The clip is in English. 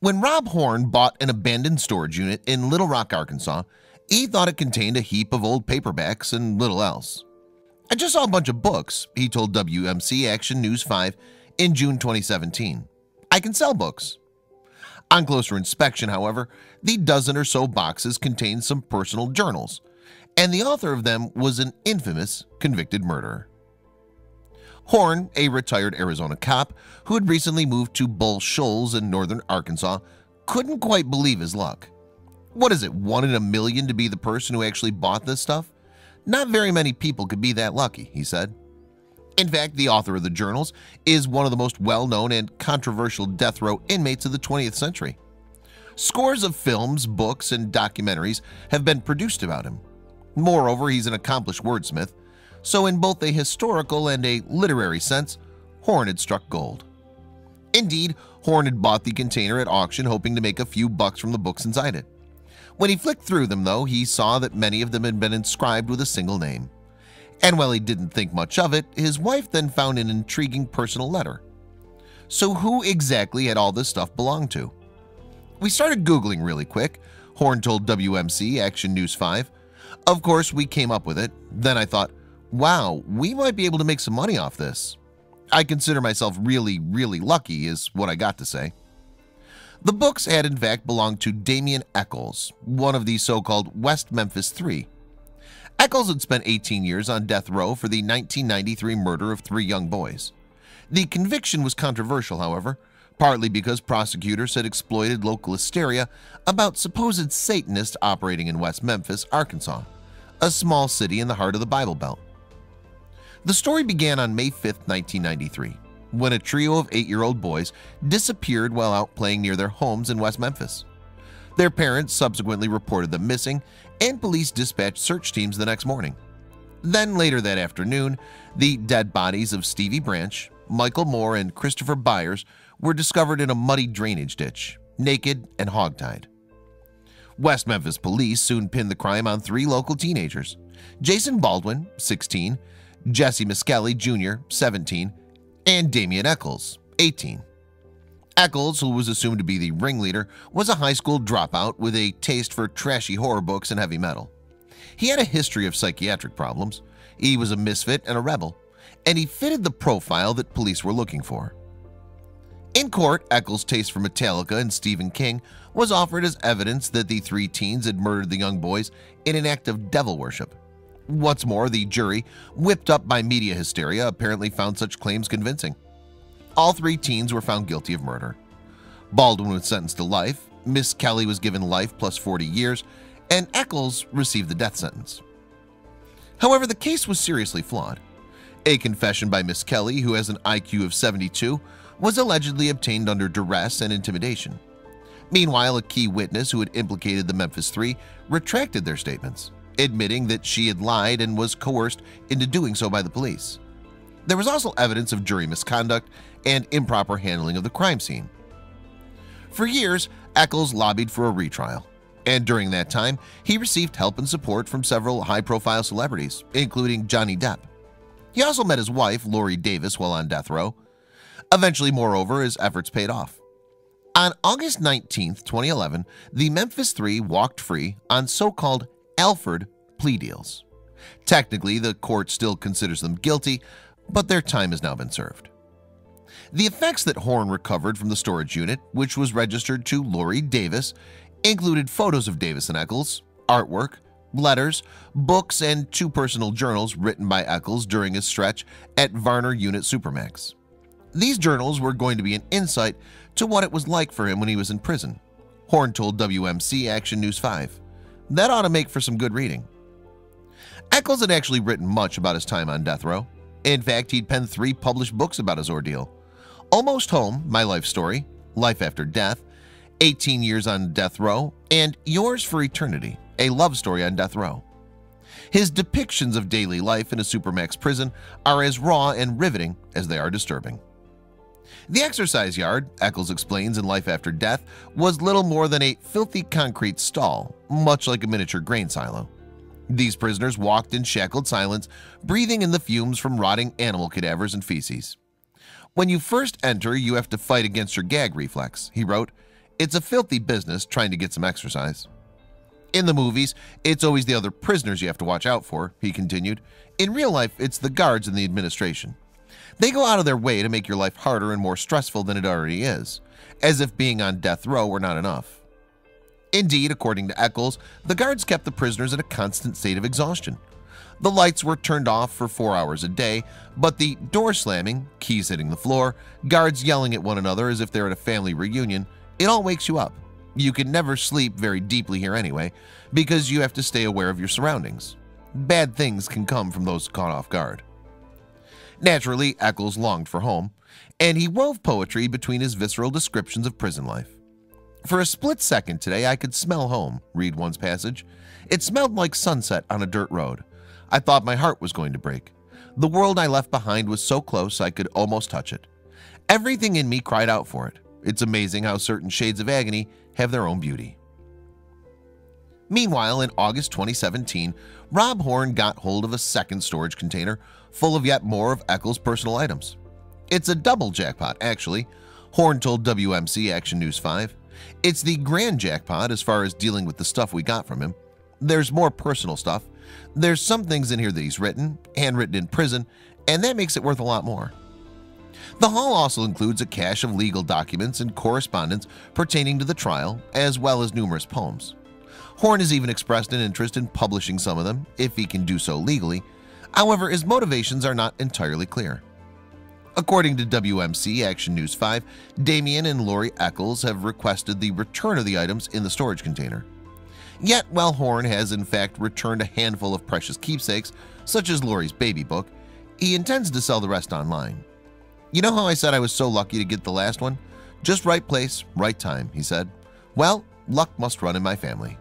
When Rob Horn bought an abandoned storage unit in Little Rock, Arkansas, he thought it contained a heap of old paperbacks and little else. "I just saw a bunch of books," he told WMCA Action News 5 in June 2017. "I can sell books." On closer inspection, however, the dozen or so boxes contained some personal journals, and the author of them was an infamous convicted murderer. Horn, a retired Arizona cop who had recently moved to Bull Shoals in northern Arkansas, couldn't quite believe his luck. What is it, 1 in a million to be the person who actually bought this stuff? Not very many people could be that lucky, he said. In fact, the author of the journals is one of the most well-known and controversial death row inmates of the 20th century. Scores of films, books, and documentaries have been produced about him. Moreover, he's an accomplished wordsmith, so in both a historical and a literary sense, Horn had struck gold. Indeed, Horn had bought the container at auction hoping to make a few bucks from the books inside it. When he flicked through them, though, he saw that many of them had been inscribed with a single name. And while he didn't think much of it, his wife then found an intriguing personal letter. So who exactly had all this stuff belonged to? "We started Googling really quick," Horn told WMC Action News 5. "Of course, we came up with it. Then I thought, wow, we might be able to make some money off this. I consider myself really, really lucky," is what I got to say. The books had in fact belonged to Damian Eccles, one of the so-called West Memphis Three. Eccles had spent 18 years on death row for the 1993 murder of 3 young boys. The conviction was controversial, however, partly because prosecutors had exploited local hysteria about supposed Satanists operating in West Memphis, Arkansas, a small city in the heart of the Bible Belt. The story began on May 5, 1993, when a trio of 8-year-old boys disappeared while out playing near their homes in West Memphis. Their parents subsequently reported them missing, and police dispatched search teams the next morning. Then later that afternoon, the dead bodies of Stevie Branch, Michael Moore, and Christopher Byers were discovered in a muddy drainage ditch, naked and hogtied. West Memphis police soon pinned the crime on 3 local teenagers: Jason Baldwin, 16, Jesse Miskelly Jr., 17, and Damian Eccles, 18. Eccles, who was assumed to be the ringleader, was a high school dropout with a taste for trashy horror books and heavy metal. He had a history of psychiatric problems, he was a misfit and a rebel, and he fitted the profile that police were looking for. In court, Eccles' taste for Metallica and Stephen King was offered as evidence that the 3 teens had murdered the young boys in an act of devil worship. What's more, the jury, whipped up by media hysteria, apparently found such claims convincing. All 3 teens were found guilty of murder. Baldwin was sentenced to life, Miss Kelly was given life plus 40 years, and Eccles received the death sentence. However, the case was seriously flawed. A confession by Miss Kelly, who has an IQ of 72, was allegedly obtained under duress and intimidation. Meanwhile, a key witness who had implicated the Memphis Three retracted their statements, admitting that she had lied and was coerced into doing so by the police. There was also evidence of jury misconduct and improper handling of the crime scene. For years, Eccles lobbied for a retrial, and during that time, he received help and support from several high-profile celebrities, including Johnny Depp. He also met his wife, Lori Davis, while on death row. Eventually, moreover, his efforts paid off. On August 19, 2011, the Memphis Three walked free on so-called Alford plea deals. Technically, the court still considers them guilty, but their time has now been served. The effects that Horn recovered from the storage unit, which was registered to Lori Davis, included photos of Davis and Eccles, artwork, letters, books, and 2 personal journals written by Eccles during his stretch at Varner Unit Supermax. These journals were going to be an insight to what it was like for him when he was in prison, Horn told WMC Action News 5. That ought to make for some good reading. Eccles had actually written much about his time on death row. In fact, he'd penned 3 published books about his ordeal: Almost Home, My Life Story, Life After Death, 18 Years on Death Row, and Yours for Eternity, a love story on death row. His depictions of daily life in a Supermax prison are as raw and riveting as they are disturbing. The exercise yard, Eccles explains in Life After Death, was little more than a filthy concrete stall, much like a miniature grain silo. These prisoners walked in shackled silence, breathing in the fumes from rotting animal cadavers and feces. When you first enter, you have to fight against your gag reflex, he wrote. It's a filthy business trying to get some exercise. In the movies, it's always the other prisoners you have to watch out for, he continued. In real life, it's the guards and the administration. They go out of their way to make your life harder and more stressful than it already is, as if being on death row were not enough. Indeed, according to Eccles, the guards kept the prisoners in a constant state of exhaustion. The lights were turned off for 4 hours a day, but the door slamming, keys hitting the floor, guards yelling at one another as if they're at a family reunion, it all wakes you up. You can never sleep very deeply here anyway, because you have to stay aware of your surroundings. Bad things can come from those caught off guard. Naturally, Eccles longed for home, and he wove poetry between his visceral descriptions of prison life. For a split second today, I could smell home, read one's passage. It smelled like sunset on a dirt road. I thought my heart was going to break. The world I left behind was so close I could almost touch it. Everything in me cried out for it. It's amazing how certain shades of agony have their own beauty. Meanwhile, in August 2017, Rob Horn got hold of a second storage container full of yet more of Eccles' personal items. It's a double jackpot, actually, Horn told WMCA Action News 5. It's the grand jackpot as far as dealing with the stuff we got from him. There's more personal stuff. There's some things in here that he's written, handwritten in prison, and that makes it worth a lot more. The haul also includes a cache of legal documents and correspondence pertaining to the trial, as well as numerous poems. Horn has even expressed an interest in publishing some of them, if he can do so legally. However, his motivations are not entirely clear. According to WMC Action News 5, Damien and Lori Eccles have requested the return of the items in the storage container. Yet, while Horn has in fact returned a handful of precious keepsakes, such as Lori's baby book, he intends to sell the rest online. You know how I said I was so lucky to get the last one? Just right place, right time, he said. Well, luck must run in my family.